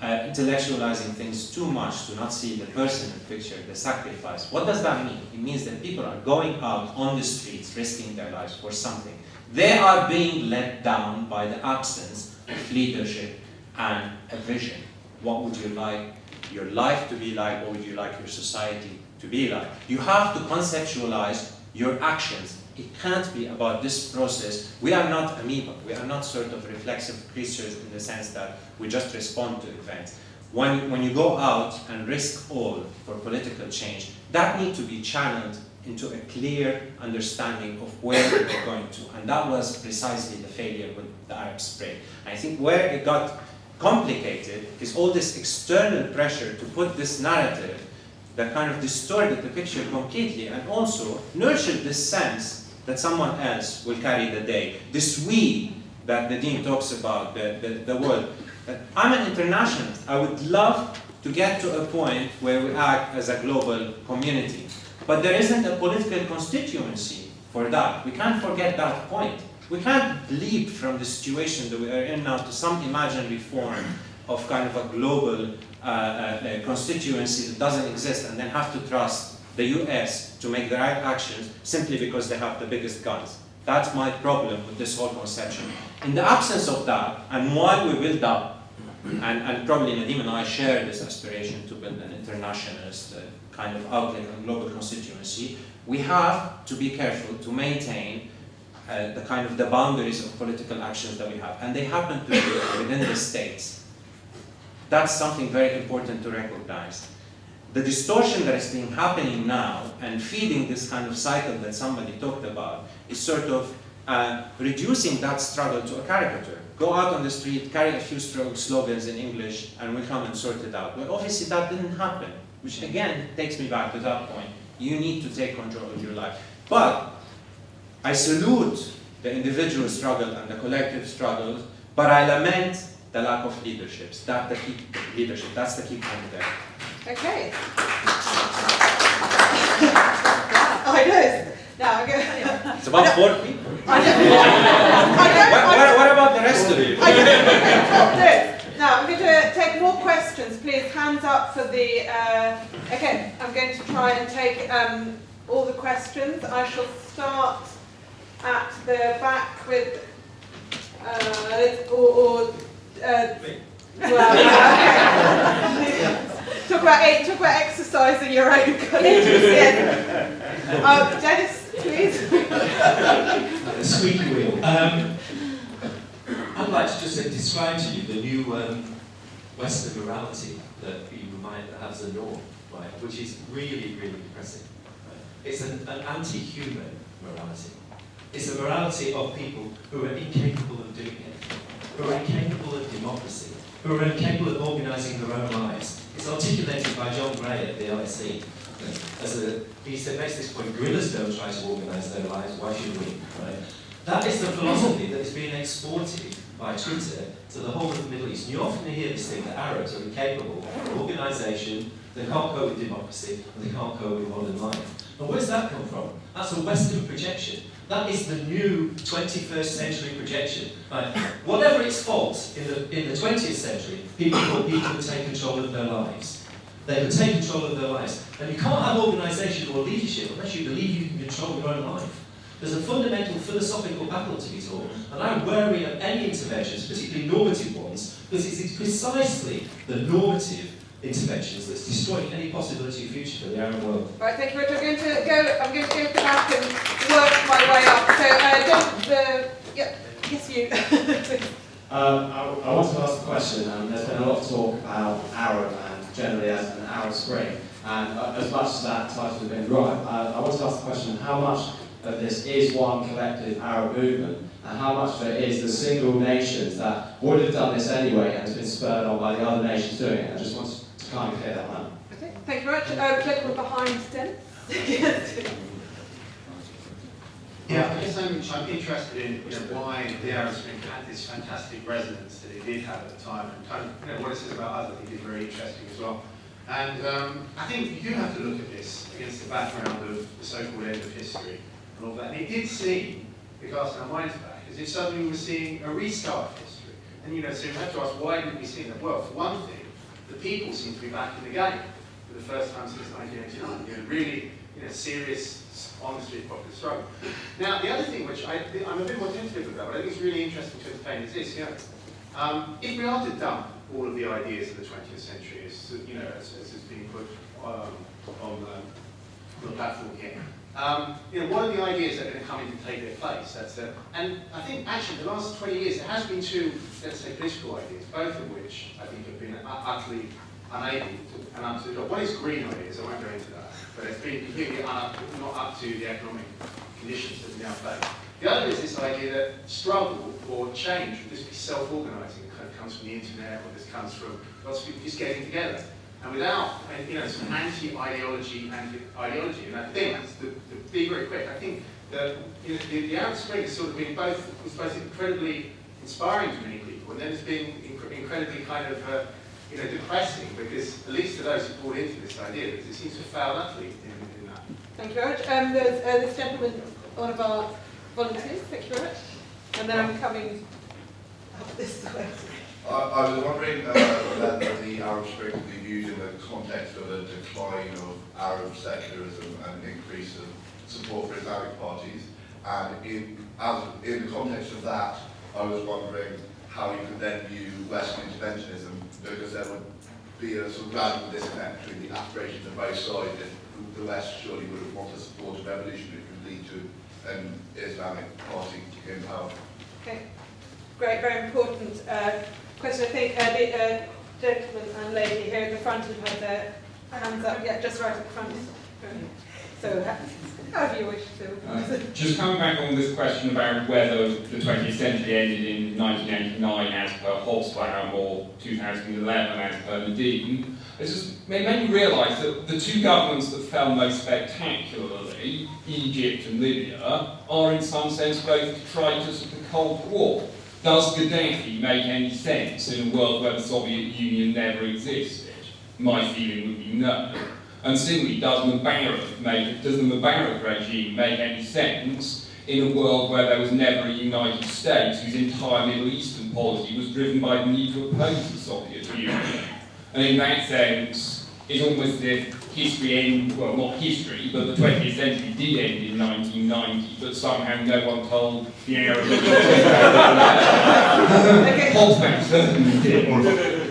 intellectualizing things too much to not see the personal picture, the sacrifice. What does that mean? It means that people are going out on the streets, risking their lives for something. They are being let down by the absence of leadership and a vision. What would you like your life to be like? What would you like your society to be like? You have to conceptualize your actions. It can't be about this process. We are not amoeba. We are not sort of reflexive creatures in the sense that we just respond to events. When you go out and risk all for political change, that needs to be channeled into a clear understanding of where we're going to. And that was precisely the failure with the Arab Spring. I think where it got complicated is all this external pressure to put this narrative that kind of distorted the picture completely, and also nurtured this sense that someone else will carry the day. This we that Nadim talks about, the world. I'm an internationalist. I would love to get to a point where we act as a global community. But there isn't a political constituency for that. We can't forget that point. We can't leap from the situation that we are in now to some imaginary form of kind of a global constituency that doesn't exist, and then have to trust the US to make the right actions simply because they have the biggest guns. That's my problem with this whole conception. In the absence of that, and while we build up, and probably Nadim and I share this aspiration to build an internationalist kind of outlet and global constituency, we have to be careful to maintain the kind of the boundaries of political actions that we have. And they happen to be within the states. That's something very important to recognize. The distortion that is being happening now and feeding this kind of cycle that somebody talked about is sort of reducing that struggle to a caricature. Go out on the street, carry a few slogans in English, and we'll come and sort it out. Well, obviously that didn't happen, which again takes me back to that point. You need to take control of your life. But I salute the individual struggle and the collective struggles, but I lament the lack of leadership. That's the key leadership. That's the key point there. Okay. Yeah. I know. Now I'm going. It's about 4 people. What about the rest of you? Now I'm going to take more questions, please. Hands up for the. Okay, I'm going to try and take all the questions. I shall start at the back with. Talk about exercising your own colleagues. Dennis, please. Squeaky wheel. I'd like to just describe to you the new Western morality that you might have as a norm, right? Which is really, really depressing. Right? It's an anti-human morality. It's a morality of people who are incapable of doing it, who are incapable of democracy, who are incapable of organising their own lives. It's articulated by John Gray at the LSE. He makes this point: gorillas don't try to organise their lives. Why should we? Right? That is the philosophy that is being exported by Twitter to the whole of the Middle East. And you often hear this thing that Arabs are incapable of organisation, they can't cope with democracy, and they can't cope with modern life. And where's that come from? That's a Western projection. That is the new 21st century projection. Right? Whatever its fault in the 20th century, people thought people could take control of their lives. They could take control of their lives. And you can't have organisation or leadership unless you believe you can control your own life. There's a fundamental philosophical battle to be taught, and I'm wary of any interventions, particularly normative ones, because it's precisely the normative interventions that's destroying any possibility of future for the Arab world. Right, thank you, Richard. I'm going to go back and work my way up. So, yes, you. I want to ask a question. There's been a lot of talk about Arab and generally as an Arab Spring, and as much as that title has been right, I want to ask the question: how much of this is one collective Arab movement, and how much of it is the single nations that would have done this anyway and has been spurred on by the other nations doing it? I just want to kind of clear that one. Okay, thank you very much. Gentleman behind Dennis. Yeah, I guess I'm interested in why the Arab Spring had this fantastic resonance that it did have at the time, and kind of what it says about us. I think is very interesting as well. And I think you do have to look at this against the background of the so-called end of history and all that. And it did seem, if casting our minds back, as if suddenly we were seeing a restart of history. And so we have to ask, why didn't we see that? Well, for one thing, the people seem to be back in the game for the first time since 1989. Really, serious, honestly, popular struggle. Now, the other thing, which I'm a bit more tentative about, but I think it's really interesting to entertain, is this. If we are to dump all of the ideas of the 20th century, as is being put on the platform here, what are the ideas that are going to come in to take their place? And I think actually the last 20 years there has been two, let's say, political ideas, both of which I think have been utterly unable to answer the job. One is green ideas, I won't go into that, but it's been completely not up to the economic conditions that we now face. The other is this idea that struggle or change would just be self-organising. It kind of comes from the internet, or this comes from lots of people just getting together. And without, some anti-ideology, and I think that's the be very quick. I think that the Arab Spring has sort of been was both incredibly inspiring to many people, and then it's been incredibly kind of depressing, because at least to those who bought into this idea, because it seems to have failed utterly in that. Thank you very much. There's this gentleman, one of our volunteers. Thank you very much. And then I'm coming up this way. I was wondering whether the Arab Spring could be viewed in the context of a decline of Arab secularism and an increase of support for Islamic parties. And in the context of that, I was wondering how you could then view Western interventionism, because there would be a sort of gradual disconnect between the aspirations of both sides. If the West surely would have wanted to support a revolution which would lead to an Islamic party in power. Okay, great, very important question. I think the gentleman and lady here at the front who had their hands up, just right at the front. So, however you wish to. Just coming back on this question about whether the 20th century ended in 1989 as per Hobsbawm or 2011 as per Nadim, it just made me realise that the two governments that fell most spectacularly, Egypt and Libya, are in some sense both detritus of the Cold War. Does Gaddafi make any sense in a world where the Soviet Union never existed? My feeling would be no. And similarly, does the Mubarak regime make any sense in a world where there was never a United States whose entire Middle Eastern policy was driven by the need to oppose the Soviet Union? And in that sense, it's almost as if history well, not history, but the 20th century did end in 1990, but somehow no one told the Arab Holzman certainly did.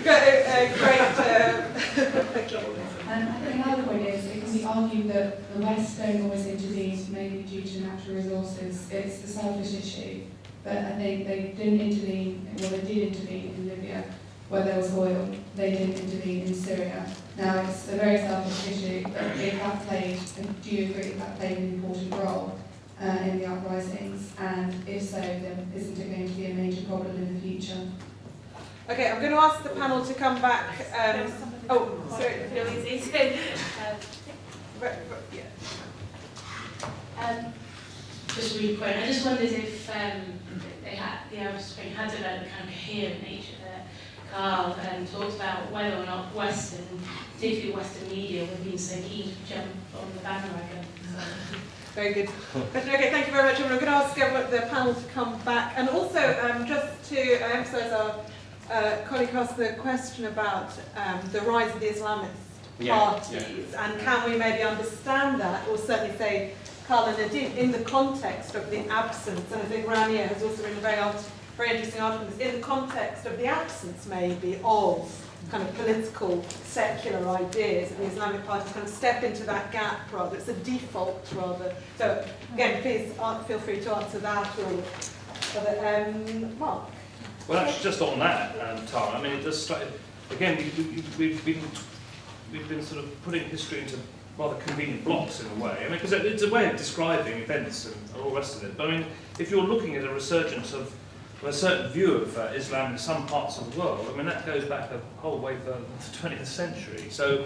Great. I think another point is it can be argued that the West don't always intervene, maybe due to natural resources. It's the selfish issue. But I think they didn't intervene, well, they did intervene in Libya where there was oil. They didn't intervene in Syria. Now, it's a very selfish issue, but they have played, and do you agree that played an important role in the uprisings? And if so, then isn't it going to be a major problem in the future? Okay, I'm going to ask the panel to come back. Oh, sorry. No, it's good. Just really quick, I just wondered if the Arab Spring had developed a kind of coherent nature there. Karl talked about whether or not Western, particularly Western media, were being so keen to jump on the bandwagon. So. Very good. Okay, thank you very much. I'm going to ask the panel to come back. And also, just to emphasise our colleague asked the question about the rise of the Islamist parties, and can we maybe understand that, or certainly say, Karl and Nadim, in the context of the absence, and I think Rania has also written a very interesting article, in the context of the absence maybe of kind of political, secular ideas, and the Islamic parties kind of step into that gap rather, it's a default rather. So again, please feel free to answer that, or Mark. Well, actually, just on that, Tara, I mean, it does strike, again, we've been sort of putting history into rather convenient blocks in a way. I mean, because it's a way of describing events and all the rest of it. But I mean, if you're looking at a resurgence of a certain view of Islam in some parts of the world, I mean, that goes back a whole way for the 20th century. So,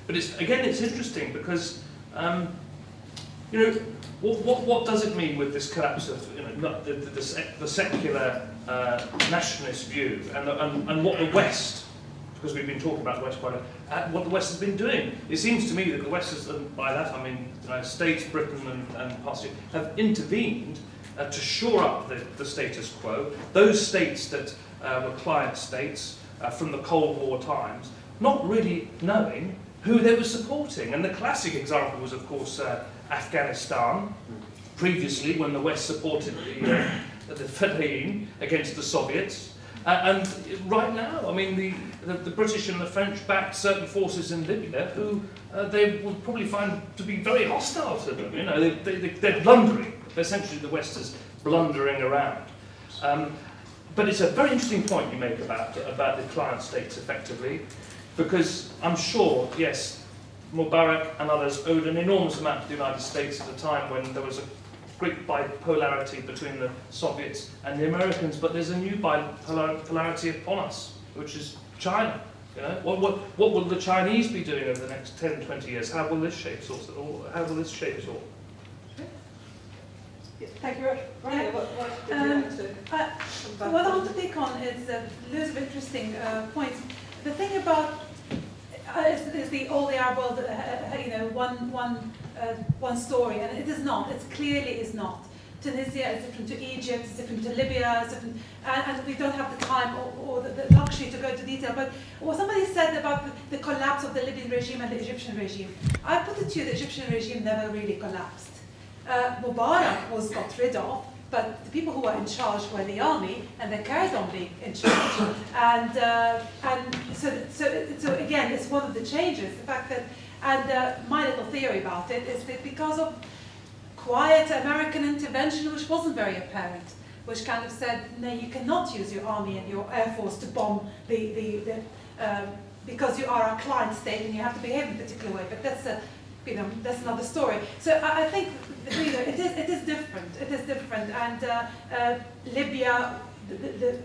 but it's interesting because, you know, what does it mean with this collapse of, you know, the secular nationalist view and what the West, because we've been talking about the West quite a lot, what the West has been doing. It seems to me that the West has, and by that I mean the United States, Britain and parts of it, have intervened to shore up the status quo. Those states that were client states from the Cold War times, not really knowing who they were supporting. And the classic example was, of course, Afghanistan, previously when the West supported the Fedayeen against the Soviets. And right now, I mean, the British and the French backed certain forces in Libya who they will probably find to be very hostile to them. You know, they're blundering. Essentially, the West is blundering around. But it's a very interesting point you make about the client states, effectively, because I'm sure, yes, Mubarak and others owed an enormous amount to the United States at a time when there was a great bipolarity between the Soviets and the Americans, but there's a new bipolarity upon us, which is China. You know, what will the Chinese be doing over the next 10, 20 years? How will this shape us all? How will this shape us all? Thank you very much. Rania, what did you want to what I want to take on is loads of interesting points. The thing about is all the Arab world, you know, one story, and it is not. It clearly is not. Tunisia is different to Egypt, it's different to Libya, it's different, and we don't have the time or the luxury to go into detail. But what somebody said about the collapse of the Libyan regime and the Egyptian regime, I put it to you, the Egyptian regime never really collapsed. Mubarak was got rid of, but the people who were in charge were the army, and they carried on being in charge. and so again, it's one of the changes. The fact that, and my little theory about it is that because of quiet American intervention, which wasn't very apparent, which kind of said, no, you cannot use your army and your air force to bomb because you are a client state and you have to behave in a particular way. But that's that's another story. So I think it is different. It is different. And Libya, the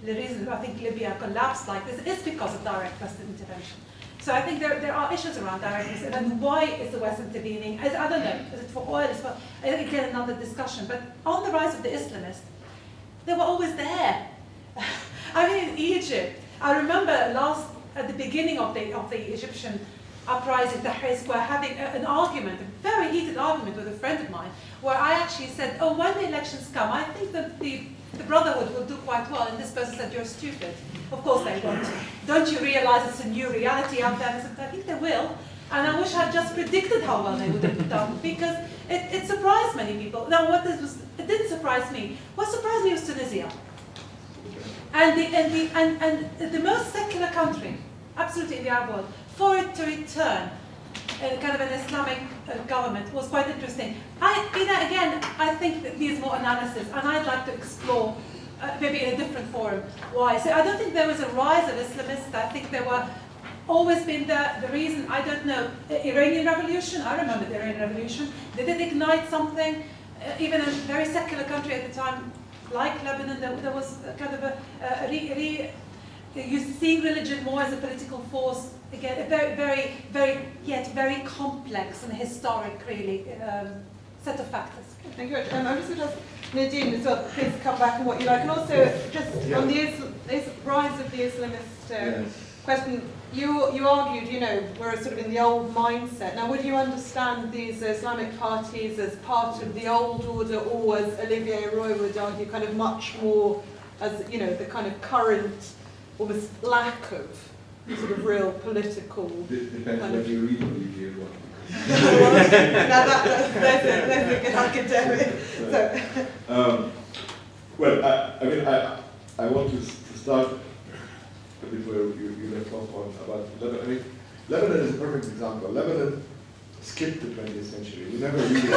reason I think Libya collapsed like this is because of direct Western intervention. So I think there are issues around direct Western, and why is the West intervening? I don't know. Is it for oil? Is for, again, another discussion. But on the rise of the Islamists, they were always there. I mean, in Egypt, I remember at the beginning of the Egyptian uprising, Tahrir Square, having an argument, a very heated argument with a friend of mine, where I actually said, oh, when the elections come, I think that the Brotherhood will do quite well, and this person said, you're stupid. Of course they won't. Don't you realize it's a new reality out there? I said, I think they will, and I wish I'd just predicted how well they would have done, because it surprised many people. Now, it didn't surprise me. What surprised me was Tunisia. And the most secular country, absolutely in the Arab world, for it to return kind of an Islamic government was quite interesting. Again, I think that needs more analysis, and I'd like to explore, maybe in a different forum, why. So I don't think there was a rise of Islamists. I think there were always been the reason, I don't know, Iranian Revolution, I remember the Iranian Revolution. Did it ignite something? Even in a very secular country at the time, like Lebanon, there was kind of seeing religion more as a political force. Again, a yet very complex and historic, really, set of factors. Thank you. I'm just going to ask Nadim as well, please come back on what you like. And also, just on the rise of the Islamist question, you argued, we're sort of in the old mindset. Now, would you understand these Islamic parties as part of the old order, or as Olivier Roy would argue, kind of much more as, the kind of current, almost lack of sort of real political... Depends what you read Olivier Roy. Now that's a good academic. Well, I want to start a bit where you left off on about Lebanon. Lebanon is a perfect example. Lebanon skipped the 20th century. We never really... we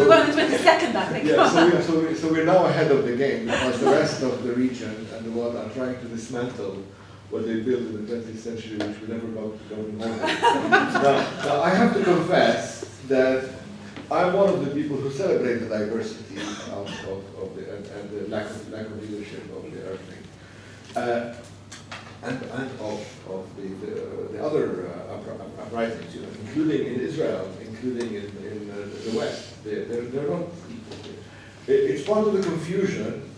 were in the 22nd, I think. Yeah, so we're now ahead of the game, because the rest of the region and the world are trying to dismantle what they built in the 20th century, which we never got to go involved in. Now, I have to confess that I'm one of the people who celebrate the diversity and the lack of leadership of the Arab League. And of the other uprisings, including in Israel, including in the West. They're not equal. It's part of the confusion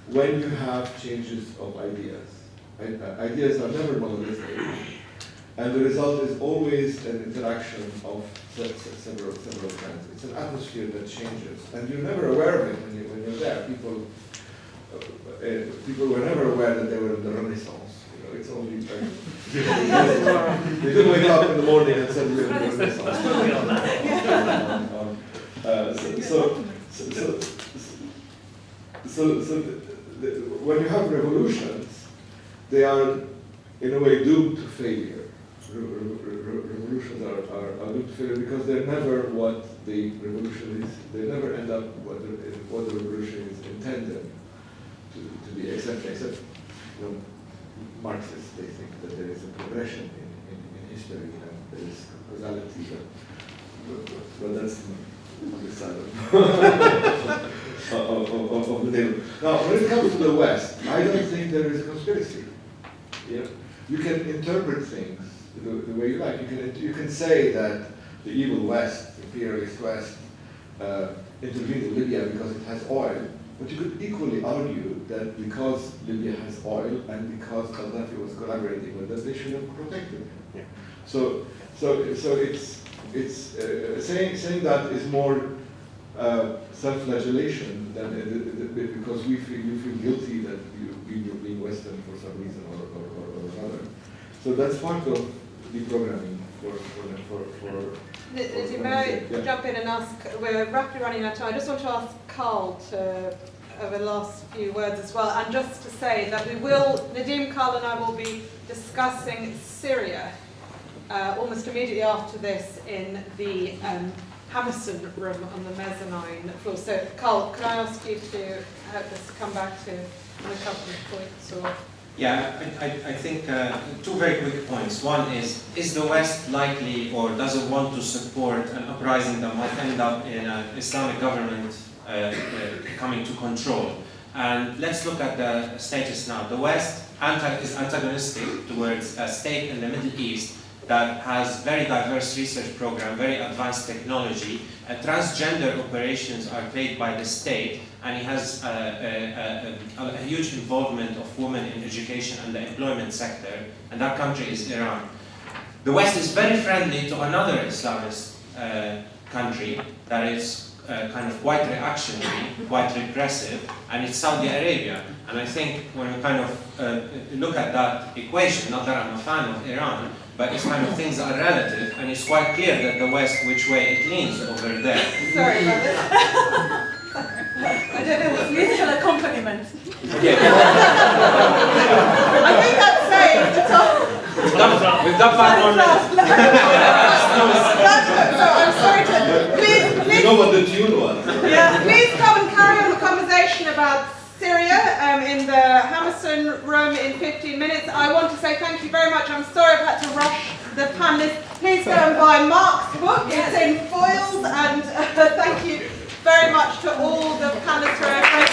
when you have changes of ideas. Ideas are never monolithic, and the result is always an interaction of several kinds. It's an atmosphere that changes, and you're never aware of it when you're there. People were never aware that they were in the Renaissance. It's only they didn't wake up in the morning and said we're in the Renaissance. When you have revolutions, they are, in a way, doomed to failure. Revolutions are doomed to failure because they're never what the revolution is. They never end up what the revolution is intended to be, except Marxists, they think that there is a progression in history and there is causality, but that's the side of the table. Now, when it comes to the West, I don't think there is a conspiracy. Yeah? You can interpret things the way you like. You can say that the evil West, imperialist West, intervened in Libya because it has oil, but you could equally argue that because Libya has oil and because Gaddafi was collaborating with them, they should have protected him. Yeah. So it's saying that is more self-flagellation than because you feel guilty that you're being Western for some reason or another. So that's part of deprogramming for May I jump in and ask, we're rapidly running out of time. I just want to ask Karl to have a last few words as well, and just to say that Nadim, Karl and I will be discussing Syria almost immediately after this in the Hammerson room on the mezzanine floor. So, Karl, can I ask you to help us come back to a couple of points? Yeah, I think two very quick points. One is the West likely or doesn't want to support an uprising that might end up in an Islamic government coming to control? And let's look at the status now. The West is antagonistic towards a state in the Middle East that has very diverse research program, very advanced technology. Transgender operations are paid by the state, and it has a huge involvement of women in education and the employment sector, and that country is Iran. The West is very friendly to another Islamist country that is kind of quite reactionary, quite regressive, and it's Saudi Arabia. And I think when we kind of look at that equation, not that I'm a fan of Iran, but it's kind of things are relative, and it's quite clear that the West, which way it leans over there. Sorry about this. I don't know, was musical accompaniment. Yeah. I think that's saying the top. We've got 5 more minutes. So I'm sorry to please. You know what the tune was? Yeah, please come and carry on the conversation about Syria in the Hammerson room in 15 minutes. I want to say thank you very much. I'm sorry I've had to rush the panelists. Please go and buy Mark's book. It's in foils, and thank you very much to all the panelists for a great